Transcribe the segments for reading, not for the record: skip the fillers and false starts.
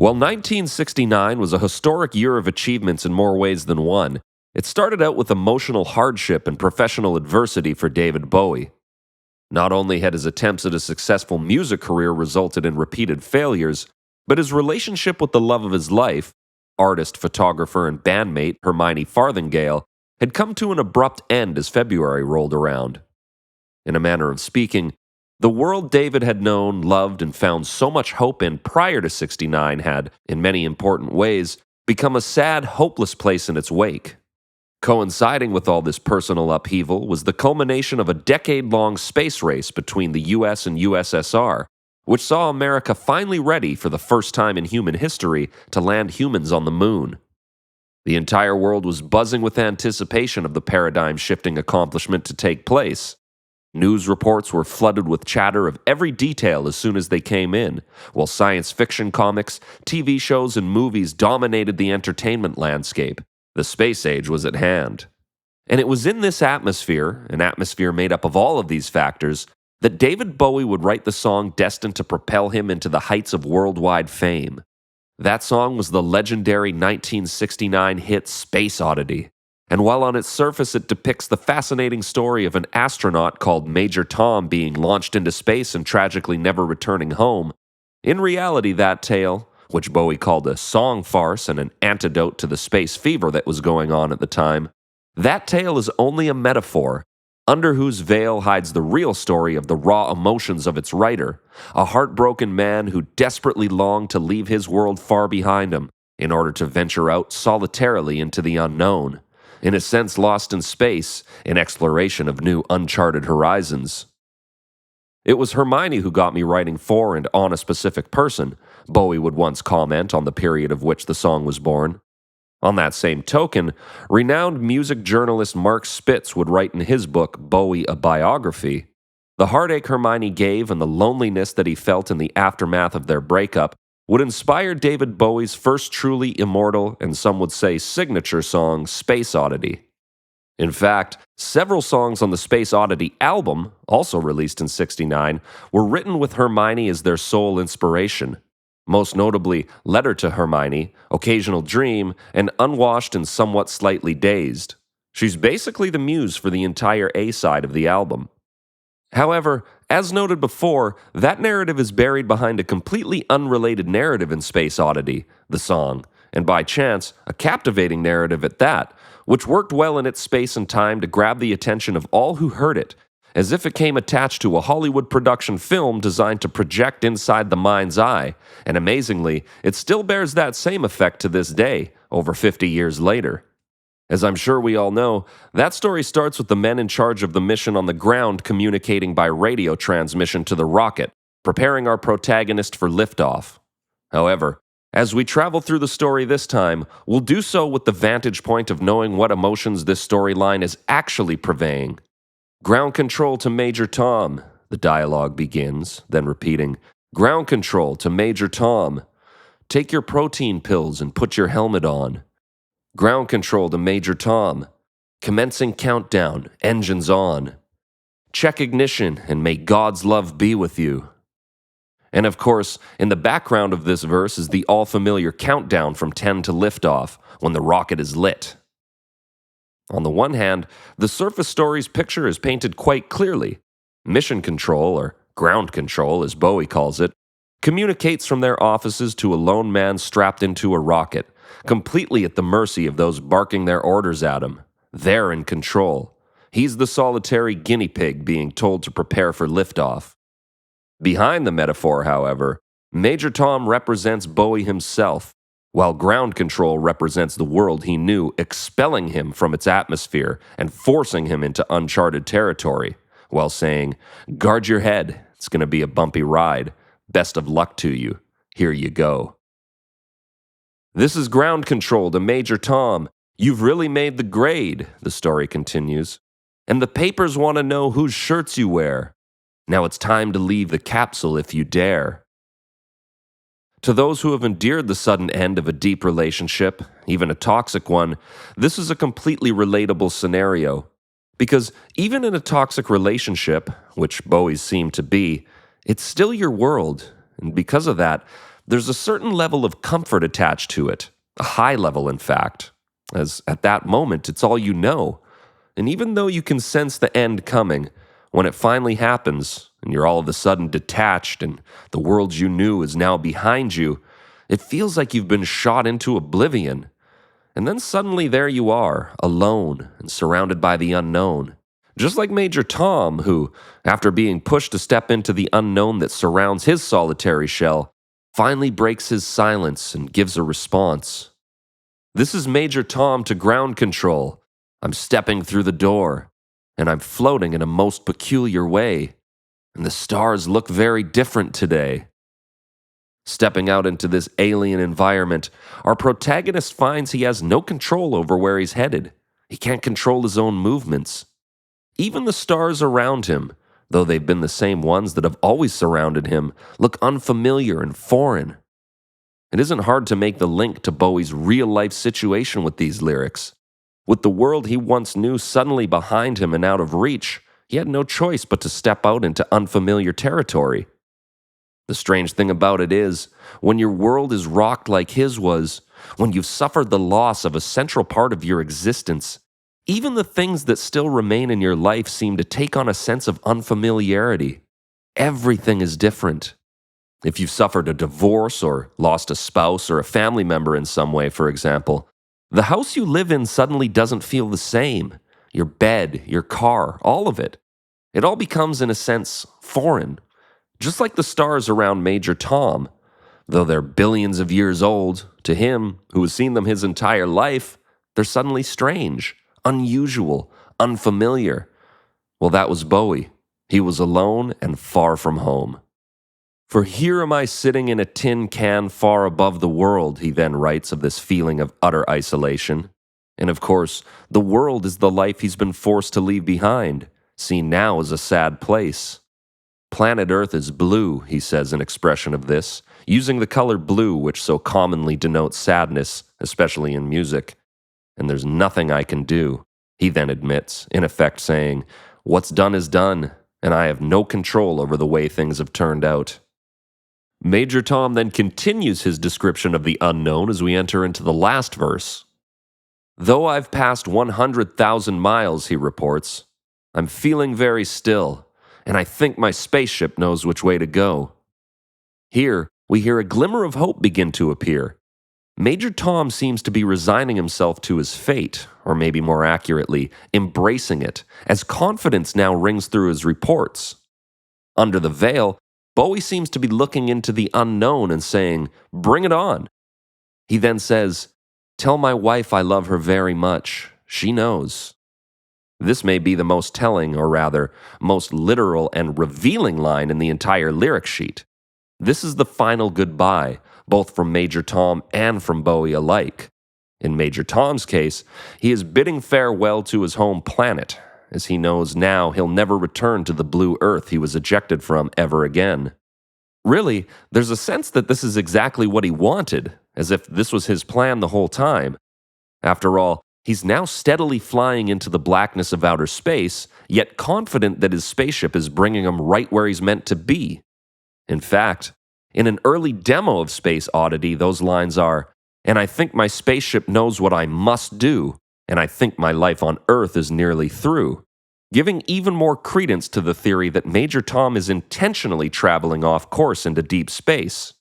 While 1969 was a historic year of achievements in more ways than one, it started out with emotional hardship and professional adversity for David Bowie. Not only had his attempts at a successful music career resulted in repeated failures, but his relationship with the love of his life, artist, photographer, and bandmate Hermione Farthingale, had come to an abrupt end as February rolled around. In a manner of speaking, the world David had known, loved, and found so much hope in prior to '69 had, in many important ways, become a sad, hopeless place in its wake. Coinciding with all this personal upheaval was the culmination of a decade-long space race between the US and USSR, which saw America finally ready for the first time in human history to land humans on the moon. The entire world was buzzing with anticipation of the paradigm-shifting accomplishment to take place. News reports were flooded with chatter of every detail as soon as they came in, while science fiction comics, TV shows, and movies dominated the entertainment landscape. The space age was at hand. And it was in this atmosphere, an atmosphere made up of all of these factors, that David Bowie would write the song destined to propel him into the heights of worldwide fame. That song was the legendary 1969 hit Space Oddity. And while on its surface it depicts the fascinating story of an astronaut called Major Tom being launched into space and tragically never returning home, in reality that tale, which Bowie called a song farce and an antidote to the space fever that was going on at the time, that tale is only a metaphor, under whose veil hides the real story of the raw emotions of its writer, a heartbroken man who desperately longed to leave his world far behind him in order to venture out solitarily into the unknown, in a sense lost in space, in exploration of new uncharted horizons. It was Hermione who got me writing for and on a specific person, Bowie would once comment on the period of which the song was born. On that same token, renowned music journalist Mark Spitz would write in his book, Bowie, a Biography, the heartache Hermione gave and the loneliness that he felt in the aftermath of their breakup would inspire David Bowie's first truly immortal and some would say signature song, Space Oddity. In fact, several songs on the Space Oddity album, also released in '69, were written with Hermione as their sole inspiration. Most notably, Letter to Hermione, Occasional Dream, and Unwashed and Somewhat Slightly Dazed. She's basically the muse for the entire A-side of the album. However, as noted before, that narrative is buried behind a completely unrelated narrative in Space Oddity, the song, and by chance, a captivating narrative at that, which worked well in its space and time to grab the attention of all who heard it, as if it came attached to a Hollywood production film designed to project inside the mind's eye, and amazingly, it still bears that same effect to this day, over 50 years later. As I'm sure we all know, that story starts with the men in charge of the mission on the ground communicating by radio transmission to the rocket, preparing our protagonist for liftoff. However, as we travel through the story this time, we'll do so with the vantage point of knowing what emotions this storyline is actually purveying. Ground control to Major Tom, the dialogue begins, then repeating, ground control to Major Tom. Take your protein pills and put your helmet on. Ground control to Major Tom. Commencing countdown, engines on. Check ignition and may God's love be with you. And of course, in the background of this verse is the all-familiar countdown from 10 to liftoff, when the rocket is lit. On the one hand, the surface story's picture is painted quite clearly. Mission control, or ground control as Bowie calls it, communicates from their offices to a lone man strapped into a rocket, completely at the mercy of those barking their orders at him. They're in control. He's the solitary guinea pig being told to prepare for liftoff. Behind the metaphor, however, Major Tom represents Bowie himself, while ground control represents the world he knew, expelling him from its atmosphere and forcing him into uncharted territory, while saying, guard your head, it's going to be a bumpy ride. Best of luck to you. Here you go. This is ground control to Major Tom. You've really made the grade, the story continues. And the papers want to know whose shirts you wear. Now it's time to leave the capsule if you dare. To those who have endured the sudden end of a deep relationship, even a toxic one, this is a completely relatable scenario. Because even in a toxic relationship, which Bowie's seemed to be, it's still your world, and because of that, There's a certain level of comfort attached to it, a high level, in fact, as at that moment it's all you know. And even though you can sense the end coming, when it finally happens and you're all of a sudden detached and the world you knew is now behind you, it feels like you've been shot into oblivion. And then suddenly there you are, alone and surrounded by the unknown. Just like Major Tom, who, after being pushed to step into the unknown that surrounds his solitary shell, finally breaks his silence and gives a response. This is Major Tom to ground control. I'm stepping through the door, and I'm floating in a most peculiar way, and the stars look very different today. Stepping out into this alien environment, our protagonist finds he has no control over where he's headed. He can't control his own movements. Even the stars around him, though they've been the same ones that have always surrounded him, look unfamiliar and foreign. It isn't hard to make the link to Bowie's real-life situation with these lyrics. With the world he once knew suddenly behind him and out of reach, he had no choice but to step out into unfamiliar territory. The strange thing about it is, when your world is rocked like his was, when you've suffered the loss of a central part of your existence, even the things that still remain in your life seem to take on a sense of unfamiliarity. Everything is different. If you've suffered a divorce or lost a spouse or a family member in some way, for example, the house you live in suddenly doesn't feel the same. Your bed, your car, all of it. It all becomes, in a sense, foreign. Just like the stars around Major Tom. Though they're billions of years old, to him, who has seen them his entire life, they're suddenly strange, unusual, unfamiliar. Well, that was Bowie. He was alone and far from home. For here am I sitting in a tin can far above the world, he then writes of this feeling of utter isolation. And of course, the world is the life he's been forced to leave behind, seen now as a sad place. Planet Earth is blue, he says in expression of this, using the color blue which so commonly denotes sadness, especially in music. And there's nothing I can do, he then admits, in effect saying, what's done is done, and I have no control over the way things have turned out. Major Tom then continues his description of the unknown as we enter into the last verse. Though I've passed 100,000 miles, he reports, I'm feeling very still, and I think my spaceship knows which way to go. Here, we hear a glimmer of hope begin to appear. Major Tom seems to be resigning himself to his fate, or maybe more accurately, embracing it, as confidence now rings through his reports. Under the veil, Bowie seems to be looking into the unknown and saying, bring it on. He then says, tell my wife I love her very much. She knows. This may be the most telling, or rather, most literal and revealing line in the entire lyric sheet. This is the final goodbye, both from Major Tom and from Bowie alike. In Major Tom's case, he is bidding farewell to his home planet, as he knows now he'll never return to the blue earth he was ejected from ever again. Really, there's a sense that this is exactly what he wanted, as if this was his plan the whole time. After all, he's now steadily flying into the blackness of outer space, yet confident that his spaceship is bringing him right where he's meant to be. In fact, in an early demo of Space Oddity, those lines are, and I think my spaceship knows what I must do, and I think my life on Earth is nearly through, giving even more credence to the theory that Major Tom is intentionally traveling off course into deep space.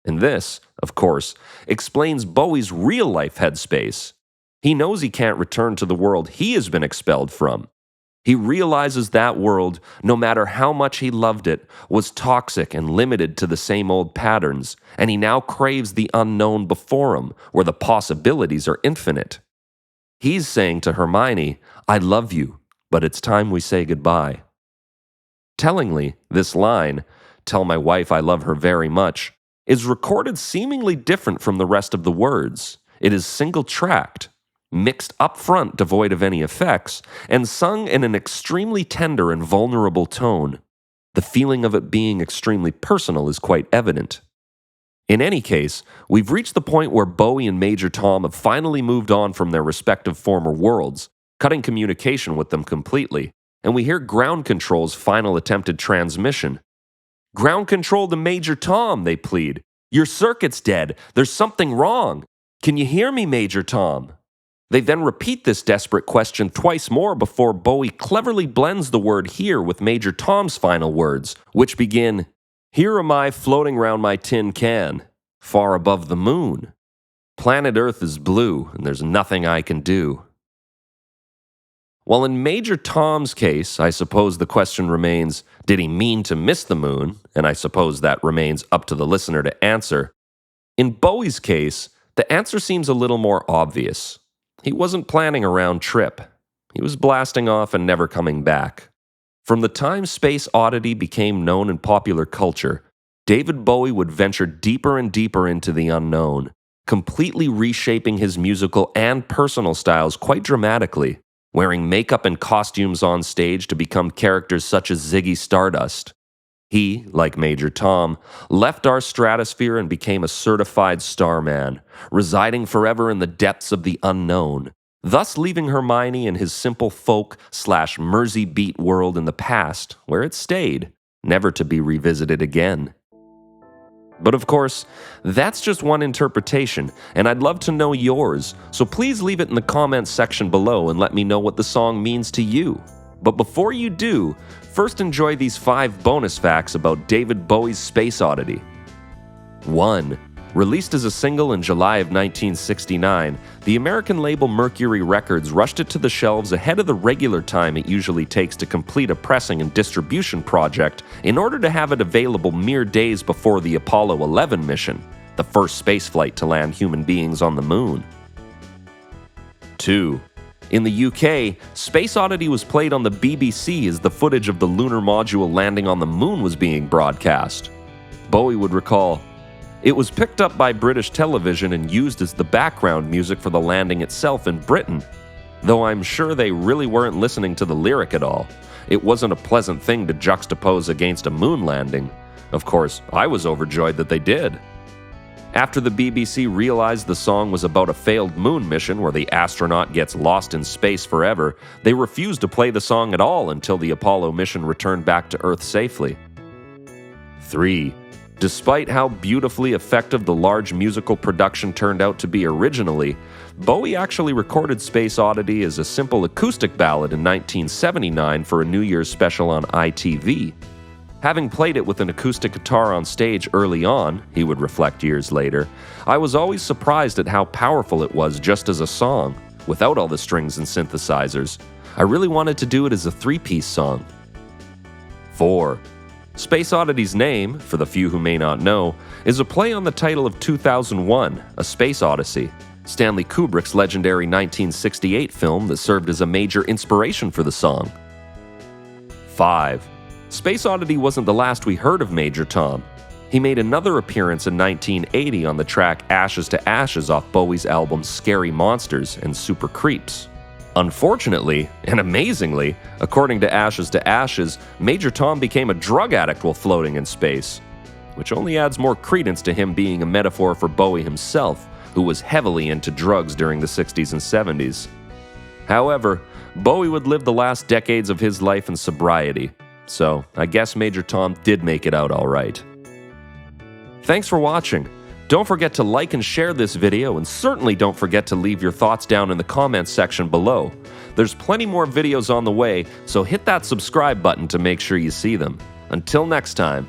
And this, of course, explains Bowie's real-life headspace. He knows he can't return to the world he has been expelled from. He realizes that world, no matter how much he loved it, was toxic and limited to the same old patterns, and he now craves the unknown before him, where the possibilities are infinite. He's saying to Hermione, I love you, but it's time we say goodbye. Tellingly, this line, tell my wife I love her very much, is recorded seemingly different from the rest of the words. It is single-tracked, mixed up front devoid of any effects, and sung in an extremely tender and vulnerable tone. The feeling of it being extremely personal is quite evident. In any case, we've reached the point where Bowie and Major Tom have finally moved on from their respective former worlds, cutting communication with them completely, and we hear Ground Control's final attempted transmission. Ground Control to Major Tom, they plead. Your circuit's dead. There's something wrong. Can you hear me, Major Tom? They then repeat this desperate question twice more before Bowie cleverly blends the word here with Major Tom's final words, which begin, "Here am I floating round my tin can, far above the moon. Planet Earth is blue, and there's nothing I can do." While in Major Tom's case, I suppose the question remains, did he mean to miss the moon? And I suppose that remains up to the listener to answer. In Bowie's case, the answer seems a little more obvious. He wasn't planning a round trip. He was blasting off and never coming back. From the time Space Oddity became known in popular culture, David Bowie would venture deeper and deeper into the unknown, completely reshaping his musical and personal styles quite dramatically, wearing makeup and costumes on stage to become characters such as Ziggy Stardust. He, like Major Tom, left our stratosphere and became a certified starman, residing forever in the depths of the unknown, thus leaving Hermione and his simple folk/Mersey beat world in the past, where it stayed, never to be revisited again. But of course, that's just one interpretation, and I'd love to know yours, so please leave it in the comments section below and let me know what the song means to you. But before you do, first enjoy these 5 bonus facts about David Bowie's Space Oddity. 1. Released as a single in July of 1969, the American label Mercury Records rushed it to the shelves ahead of the regular time it usually takes to complete a pressing and distribution project in order to have it available mere days before the Apollo 11 mission, the first spaceflight to land human beings on the moon. 2. In the UK, Space Oddity was played on the BBC as the footage of the lunar module landing on the moon was being broadcast. Bowie would recall, "It was picked up by British television and used as the background music for the landing itself in Britain. Though I'm sure they really weren't listening to the lyric at all. It wasn't a pleasant thing to juxtapose against a moon landing. Of course, I was overjoyed that they did." After the BBC realized the song was about a failed moon mission where the astronaut gets lost in space forever, they refused to play the song at all until the Apollo mission returned back to Earth safely. 3. Despite how beautifully effective the large musical production turned out to be originally, Bowie actually recorded Space Oddity as a simple acoustic ballad in 1979 for a New Year's special on ITV. Having played it with an acoustic guitar on stage early on, he would reflect years later, I was always surprised at how powerful it was just as a song, without all the strings and synthesizers. I really wanted to do it as a 3-piece song. 4. Space Oddity's name, for the few who may not know, is a play on the title of 2001, A Space Odyssey, Stanley Kubrick's legendary 1968 film that served as a major inspiration for the song. 5. Space Oddity wasn't the last we heard of Major Tom. He made another appearance in 1980 on the track Ashes to Ashes off Bowie's albums Scary Monsters and Super Creeps. Unfortunately, and amazingly, according to Ashes to Ashes, Major Tom became a drug addict while floating in space, which only adds more credence to him being a metaphor for Bowie himself, who was heavily into drugs during the 60s and 70s. However, Bowie would live the last decades of his life in sobriety, so I guess Major Tom did make it out all right. Thanks for watching. Don't forget to like and share this video, and certainly don't forget to leave your thoughts down in the comments section below. There's plenty more videos on the way, so hit that subscribe button to make sure you see them. Until next time.